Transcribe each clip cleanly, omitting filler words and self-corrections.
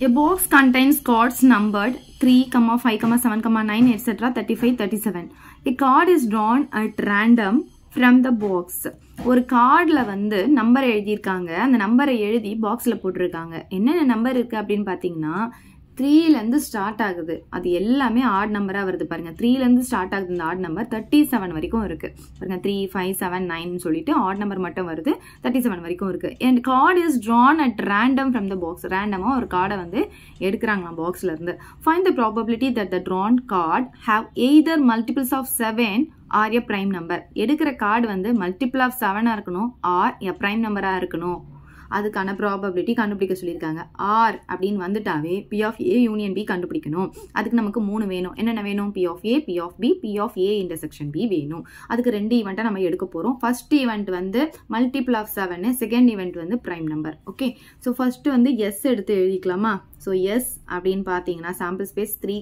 A box contains cards numbered 3, 5, 7, 9, etc. 35, 37. A card is drawn at random from the box. ஒரு கார்டில் வந்து number எழுதியிருக்காங்க. அந்த நம்பரை எழுதி பாக்ஸில் போட்டிருக்காங்க. என்னென்ன நம்பர் இருக்குது அப்படின்னு பார்த்தீங்கன்னா 3லேருந்து ஸ்டார்ட் ஆகுது. அது எல்லாமே ஆட் நம்பராக வருது பாருங்கள். 3லேருந்து ஸ்டார்ட் ஆகுது இந்த ஆட் நம்பர் 37 வரைக்கும் இருக்குது பாருங்கள். 3, 5, 7, 9 சொல்லிட்டு ஆட் நம்பர் மட்டும் வருது. 37 வரைக்கும் இருக்குது. And card is drawn at random from the box. ரேண்டமாக ஒரு கார்டை வந்து எடுக்கிறாங்களாம் பாக்ஸ்லேருந்து. Find the probability that the drawn card have either multiples of 7 or a prime number. எடுக்கிற கார்டு வந்து மல்டிபிள் ஆஃப் 7 இருக்கணும் ஆர் எ ப்ரைம் நம்பராக இருக்கணும். அதுக்கான ப்ராபபிலிட்டி கண்டுபிடிக்க சொல்லியிருக்காங்க. ஆர் அப்படின்னு வந்துட்டாவே P of A union B கண்டுபிடிக்கணும். அதுக்கு நமக்கு 3 வேணும். என்னென்ன வேணும்? P of A, P of B, P of A intersection B வேணும். அதுக்கு 2 ஈவெண்ட்டை நம்ம எடுக்க போகிறோம். ஃபர்ஸ்ட் ஈவெண்ட் வந்து மல்டிபிள் ஆஃப் 7, செகண்ட் ஈவெண்ட் வந்து prime number. Okay, so first வந்து எஸ் எடுத்து எழுதிக்கலாமா? ஸோ எஸ் அப்படின்னு பார்த்தீங்கன்னா சாம்பிள் ஸ்பேஸ் 3,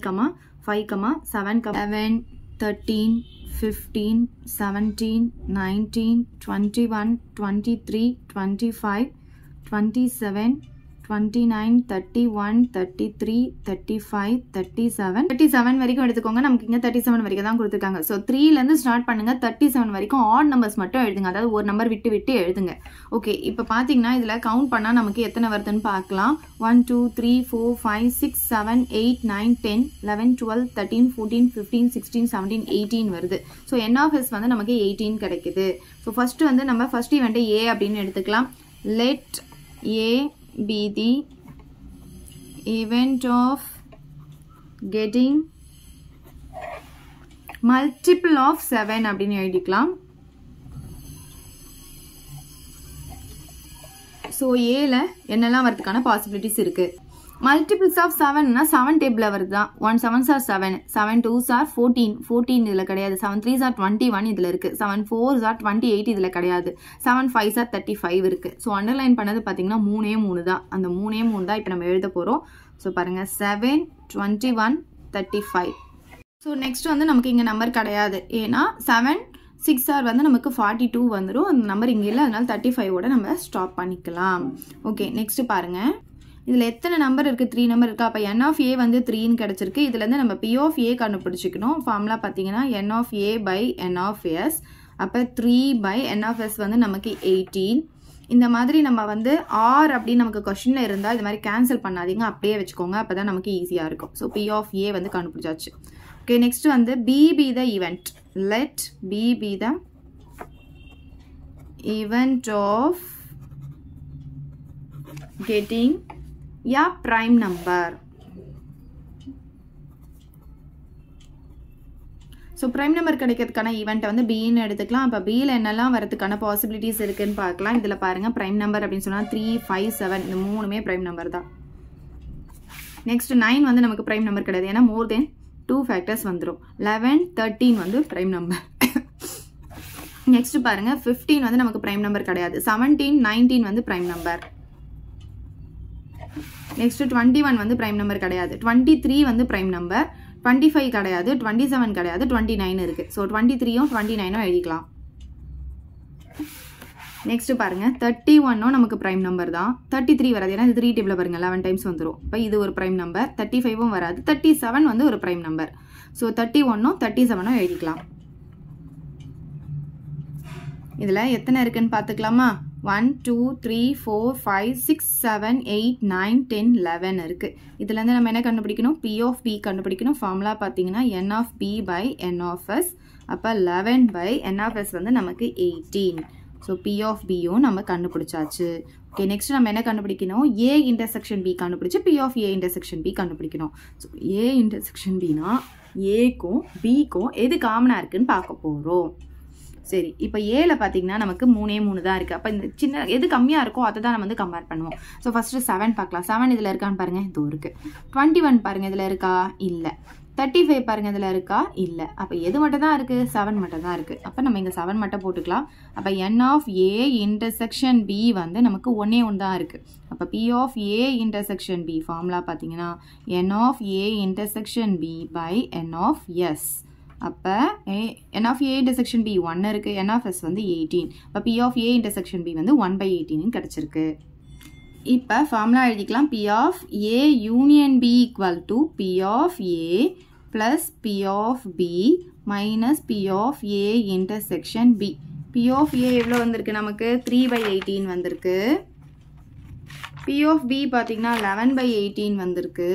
5, 7, 11, 13, 15, 17, 19, 21, 23, 25, 27, 29, 31, 33, 35, 37 வரைக்கும் எடுத்துக்கோங்க. நமக்கு இங்கே 37 வரைக்கும் தான் கொடுத்துருக்காங்க. ஸோ 3லேருந்து ஸ்டார்ட் பண்ணுங்க. 37 வரைக்கும் ஆட் நம்பர்ஸ் மட்டும் எழுதுங்க. அதாவது ஒரு நம்பர் விட்டு விட்டு எழுதுங்க. ஓகே, இப்போ பார்த்தீங்கன்னா இதில் கவுண்ட் பண்ணால் நமக்கு எத்தனை வருதுன்னு பார்க்கலாம். 1, 2, 3, 4, 5, 6, 7, 8, 9, 10, 11, 12, 13, 14, 15, 16, 17, 18 வருது. ஸோ n of s வந்து நமக்கு 18 கிடைக்குது. ஸோ ஃபர்ஸ்ட் வந்து நம்ம ஃபர்ஸ்ட் ஈவெண்ட்டை ஏ அப்படின்னு எடுத்துக்கலாம். Let A be the event of getting multiple of 7 அப்படின்னு எழுதிக்கலாம். ஸோ ஏல என்னெல்லாம் வரதுக்கான பாசிபிலிட்டிஸ் இருக்கு? மல்டிபிள்ஸ் ஆஃப் 7னா 7 டேபிளில் வருது தான். 1 7s are 7, 7 2s are 14, 14 இதில் கிடையாது. 7 3s are 21 இதில் இருக்குது. 7 4s are 28 இதில் கிடையாது. 7 5s are 35 இருக்குது. ஸோ அண்டர்லைன் பண்ணது பார்த்தீங்கன்னா 3 தான். அந்த 3 தான் இப்போ நம்ம எழுத போகிறோம். ஸோ பாருங்கள் 7, 21, 35. ஸோ நெக்ஸ்ட் வந்து நமக்கு இங்கே நம்பர் கிடையாது. ஏன்னா 7 6 வந்து நமக்கு 42 வந்துடும். அந்த நம்பர் இங்கே இல்லை, அதனால 35ஓட நம்ம ஸ்டாப் பண்ணிக்கலாம். ஓகே, நெக்ஸ்ட் பாருங்கள். இதில் எத்தனை நம்பர் இருக்குது? 3 நம்பர் இருக்குது. அப்போ n of a வந்து 3ன்னு கிடச்சிருக்கு. இதுலேருந்து நம்ம p of a கண்டுபிடிச்சிக்கணும். ஃபார்முலா பார்த்தீங்கன்னா n of a by n of s. அப்போ 3 by n of s வந்து நமக்கு 18. இந்த மாதிரி நம்ம வந்து r அப்படின்னு நமக்கு கொஸ்டினில் இருந்தால் இது மாதிரி கேன்சல் பண்ணாதீங்க, அப்படியே வச்சுக்கோங்க. அப்போ தான் நமக்கு ஈஸியாக இருக்கும். ஸோ p of a வந்து கண்டுபிடிச்சாச்சு. ஓகே, நெக்ஸ்ட் வந்து b be the event. Let b be the event of getting या prime number. So prime number கிடைக்கிறதுக்கான ஈவெண்ட்டை வந்து பின்னு எடுத்துக்கலாம். அப்போ பியில் என்னெல்லாம் வரதுக்கான பாசிபிலிட்டிஸ் இருக்குன்னு பார்க்கலாம். இதில் பாருங்கள், ப்ரைம் நம்பர் அப்படின்னு சொன்னால் 3, 5, 7 இந்த 3மே ப்ரைம் நம்பர் தான். நெக்ஸ்ட் 9 வந்து நமக்கு ப்ரைம் நம்பர் கிடையாது, ஏன்னா மோர் தென் 2 ஃபேக்டர்ஸ் வந்துடும். 11, 13 வந்து ப்ரைம் நம்பர். நெக்ஸ்ட் பாருங்கள், 15 வந்து நமக்கு ப்ரைம் நம்பர் கிடையாது. 17, 19 வந்து ப்ரைம் நம்பர். நெக்ஸ்ட் 21 வந்து ப்ரைம் நம்பர் கிடையாது. 23 வந்து ப்ரைம் நம்பர். 25 கிடையாது. 27 கிடையாது. 29 இருக்கு. ஸோ 23யும் 29ம் எழுதிக்கலாம். நெக்ஸ்ட் பாருங்க, 31ம் நமக்கு ப்ரைம் நம்பர் தான். 33 வராது, ஏன்னா இது 3 டேபிள் பாருங்க 11 டைம்ஸ் வந்துடும். இப்போ இது ஒரு ப்ரைம் நம்பர். 35ம் வராது. 37 வந்து ஒரு ப்ரைம் நம்பர். ஸோ 31ம் 37ம் எழுதிக்கலாம். இதில் எத்தனை இருக்குன்னு பார்த்துக்கலாமா? 1 2 3 4 5 6 7 8 9 10 11 இருக்குது. இதுலேருந்து நம்ம என்ன கண்டுபிடிக்கணும்? p of b கண்டுபிடிக்கணும். ஃபார்முலா பார்த்தீங்கன்னா n of b by n of s. அப்போ 11 by n of s வந்து நமக்கு 18. ஸோ p of bயும் நம்ம கண்டுபிடிச்சாச்சு. ஓகே, நெக்ஸ்ட் நம்ம என்ன கண்டுபிடிக்கணும்? a இன்டர்செக்ஷன் b கண்டுபிடிச்சு p of a intersection b கண்டுபிடிக்கணும். ஸோ a இன்டர்செக்ஷன் bனா ஏக்கும் பிக்கும் எது காமனாக இருக்குன்னு பார்க்க போகிறோம். சரி, இப்போ ஏல பார்த்தீங்கன்னா நமக்கு 3 தான் இருக்குது. அப்போ இந்த சின்ன எது கம்மியாக இருக்கோ அதை தான் நம்ம வந்து கம்பேர் பண்ணுவோம். ஸோ ஃபஸ்ட்டு 7 பார்க்கலாம். 7 இதில் இருக்கான்னு பாருங்கள், இதோ இருக்குது. 21 பாருங்கள், இதில் இருக்கா? இல்லை. 35 பாருங்கள், இதில் இருக்கா? இல்லை. அப்போ எது மட்டும் தான் இருக்குது? 7 மட்டும் தான் இருக்குது. அப்போ நம்ம இங்கே 7 மட்டும் போட்டுக்கலாம். அப்போ n of a intersection b வந்து நமக்கு 1 தான் இருக்குது. அப்போ p of a intersection b formula பார்த்தீங்கன்னா n of a intersection b by n of s. அப்போ n of a intersection b 1 இருக்குது. n of s வந்து 18. அப்போ p of a intersection b வந்து 1/18 கிடச்சிருக்கு. இப்போ ஃபார்முலா எழுதிக்கலாம். P of A union B equal to P of A plus P of B minus P of A intersection B. P of A எவ்வளோ வந்திருக்கு நமக்கு? 3/18 வந்திருக்கு. P of B பார்த்தீங்கன்னா 11/18 வந்திருக்கு.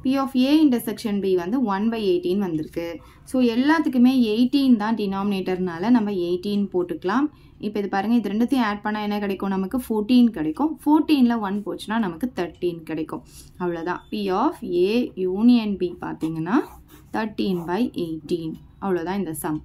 P of A intersection B வந்து 1/18 வந்திருக்கு. So எல்லாத்துக்குமே 18 தான் டினாமினேட்டர்னால நம்ம 18 போட்டுக்கலாம். இப்போ இது பாருங்கள், இது ரெண்டுத்தையும் ஆட் பண்ணால் என்ன கிடைக்கும்? நமக்கு 14 கிடைக்கும். 14ல் 1 போச்சுன்னா நமக்கு 13 கிடைக்கும். அவ்வளோதான். P of A union B பார்த்தீங்கன்னா 13/18. அவ்வளோதான் இந்த சம்.